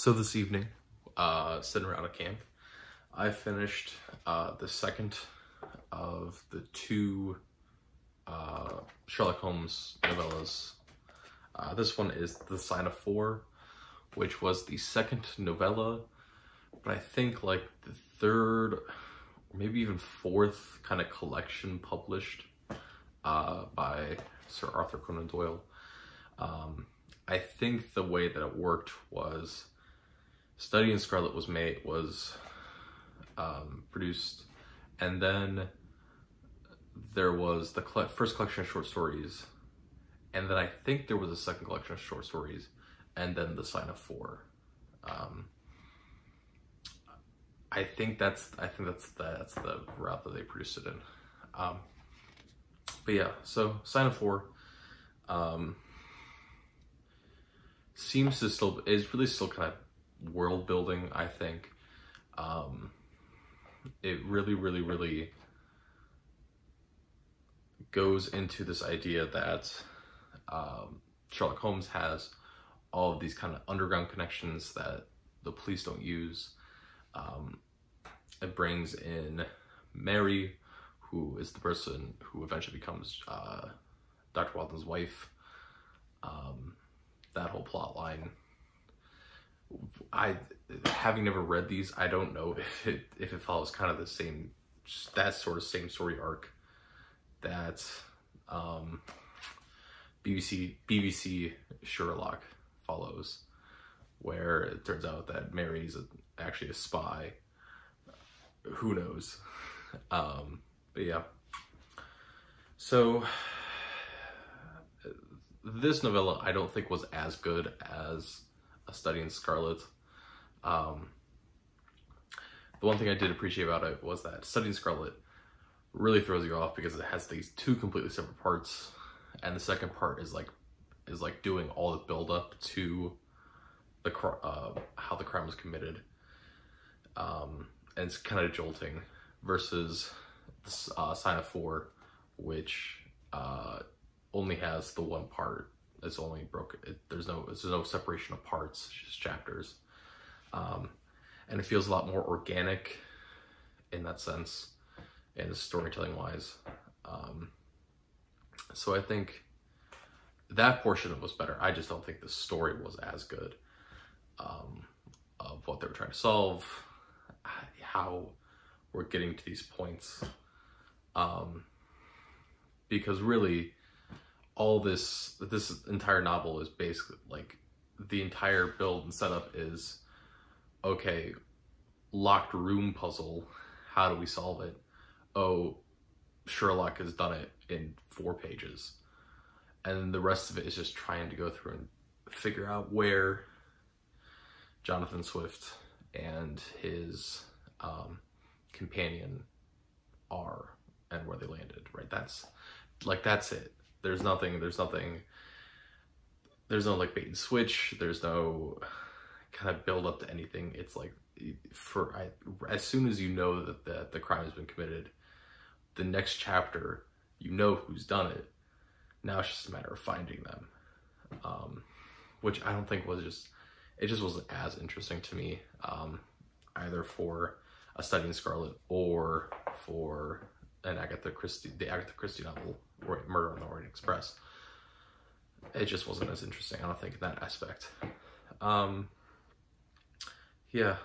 So this evening, sitting around a camp, I finished the second of the two Sherlock Holmes novellas. This one is The Sign of Four, which was the second novella, but I think like the third, or maybe even fourth kind of collection published by Sir Arthur Conan Doyle. I think the way that it worked was Study in Scarlet was produced, and then there was the first collection of short stories, and then I think there was a second collection of short stories, and then The Sign of Four. I think that's the route that they produced it in. But yeah, so Sign of Four is really still kind of world building, I think. It really goes into this idea that Sherlock Holmes has all of these kind of underground connections that the police don't use. It brings in Mary, who is the person who eventually becomes Dr. Walton's wife. That whole plot line. Having never read these, I don't know if it follows kind of the same, same story arc that BBC Sherlock follows, where it turns out that Mary's actually a spy. Who knows? But yeah. So this novella I don't think was as good as A Study in Scarlet. The one thing I did appreciate about it was that Study in Scarlet really throws you off because it has these two completely separate parts, and the second part is like doing all the build up to the how the crime was committed, and it's kind of jolting, versus Sign of Four, which only has the one part. It's only broken. There's no separation of parts. It's just chapters, and it feels a lot more organic in that sense, and storytelling wise. So I think that portion of it was better. I just don't think the story was as good of what they were trying to solve, how we're getting to these points, because really all this entire novel is basically like the entire build and setup is, okay, locked room puzzle, how do we solve it? Oh, Sherlock has done it in 4 pages, and the rest of it is just trying to go through and figure out where Jonathan Swift and his companion are and where they landed, right? That's it. There's no like bait and switch. There's no kind of build up to anything. It's like, as soon as you know that the crime has been committed, the next chapter, you know who's done it. Now it's just a matter of finding them, which I don't think it just wasn't as interesting to me, either for A Study in Scarlet or for the Agatha Christie novel, Murder on the Orient Express. It just wasn't as interesting, I don't think, in that aspect. Yeah.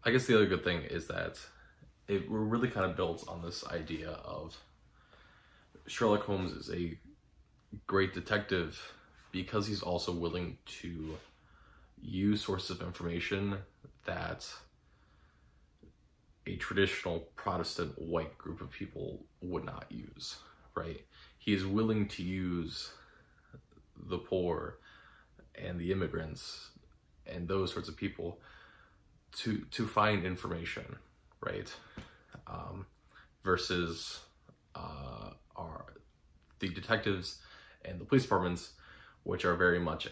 I guess the other good thing is that it really kind of builds on this idea of Sherlock Holmes is a great detective because he's also willing to use sources of information that a traditional Protestant white group of people would not use, right? He is willing to use the poor and the immigrants and those sorts of people to find information, right? Versus the detectives and the police departments, which are very much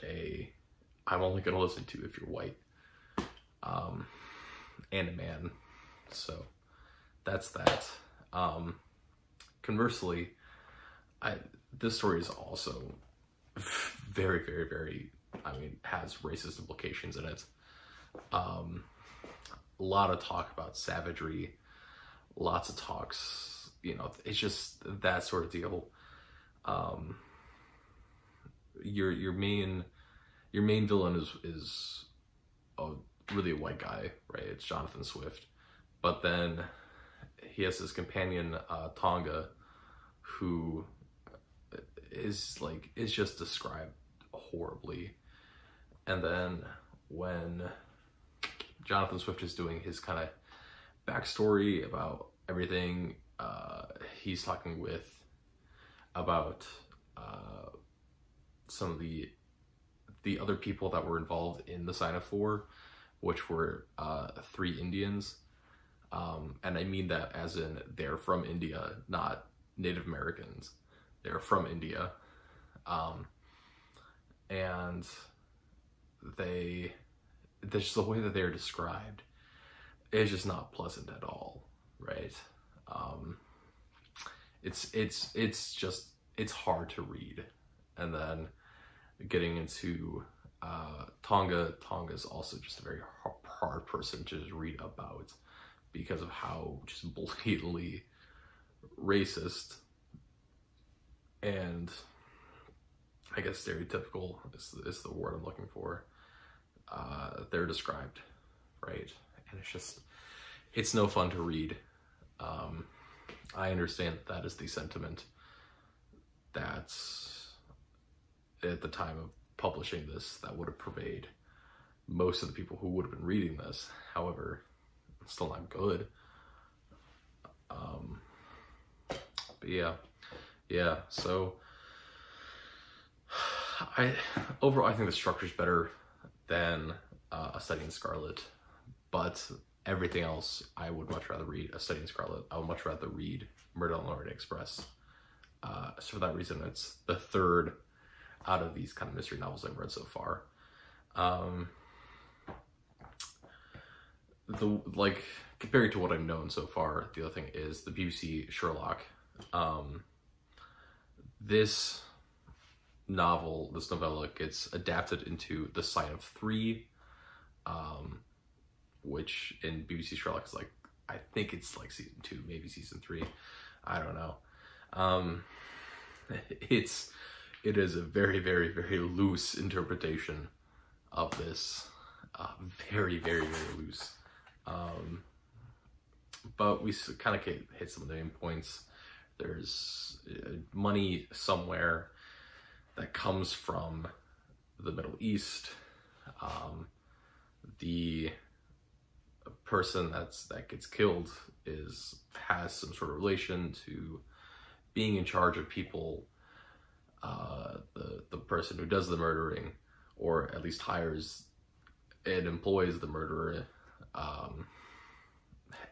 I'm only going to listen to if you're white, and a man. So that's that. Conversely, this story is also very I mean, has racist implications in it. A lot of talk about savagery, lots of talks, you know, it's just that sort of deal. Your main villain is really a white guy, right? It's Jonathan Swift. But then he has this companion, Tonga, who is just described horribly. And then when Jonathan Swift is doing his kind of backstory about everything, he's talking about some of the other people that were involved in the Sign of Four, which were 3 Indians. And I mean that as in they're from India, not Native Americans. They're from India. And just the way that they're described is just not pleasant at all, right? It's hard to read. And then getting into Tonga's also just a very hard person to just read about because of how just blatantly racist and I guess stereotypical is the word I'm looking for. They're described, right? And it's no fun to read. I understand that is the sentiment that's at the time of publishing this that would have pervaded most of the people who would have been reading this. However, it's still not good. But yeah, so overall I think the structure's better than A Study in Scarlet, but everything else I would much rather read A Study in Scarlet. I would much rather read Murder on the Orient Express. So for that reason, it's the third out of these kind of mystery novels I've read so far. Compared to what I've known so far, the other thing is the BBC Sherlock. This novella gets adapted into The Sign of Three, which in BBC Sherlock is I think it's season 2, maybe season 3. I don't know. It is a very, very, very loose interpretation of this. Very, very, very loose. But we kind of hit some of the main points. There's money somewhere that comes from the Middle East. The person that gets killed has some sort of relation to being in charge of people. The person who does the murdering, or at least hires and employs the murderer,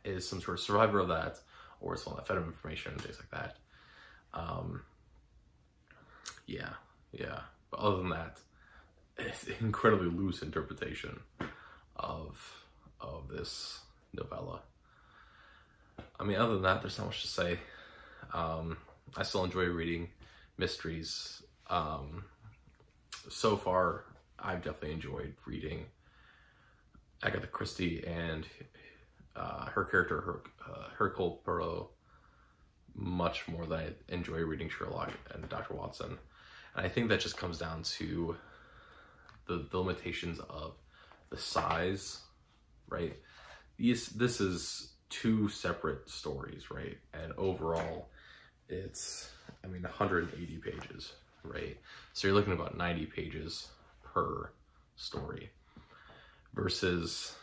is some sort of survivor of that, or someone that fed him information and things like that. Yeah. But other than that, it's an incredibly loose interpretation of this novella. I mean, other than that, there's not much to say. I still enjoy reading mysteries. So far, I've definitely enjoyed reading Agatha Christie and her character, Hercule Poirot, much more than I enjoy reading Sherlock and Dr. Watson. And I think that just comes down to the limitations of the size, right? This is 2 separate stories, right? And overall, it's, 180 pages, right? So you're looking at about 90 pages per story versus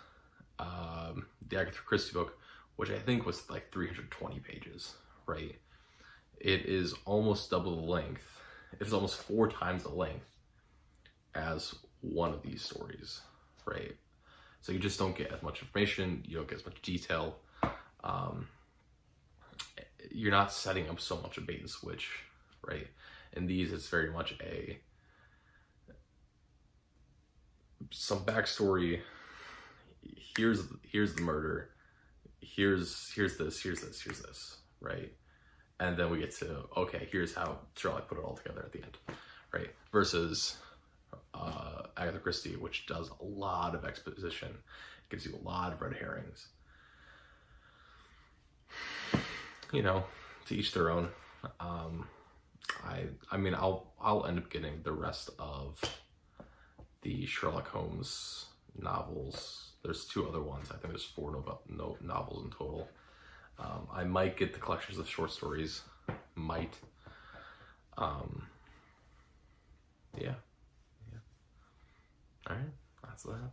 the Agatha Christie book, which I think was 320 pages, right? It is almost double the length. It is almost 4 times the length as one of these stories, right? So you just don't get as much information, you don't get as much detail. You're not setting up so much a bait and switch, right? In these, it's very much some backstory. Here's the murder. Here's this, right? And then we get to, okay, here's how Sherlock put it all together at the end, right? Versus Agatha Christie, which does a lot of exposition, gives you a lot of red herrings. You know, to each their own. I mean, I'll end up getting the rest of the Sherlock Holmes novels. There's 2 other ones. I think there's 4 novels in total. I might get the collections of short stories. Might. Yeah. All right. That's that.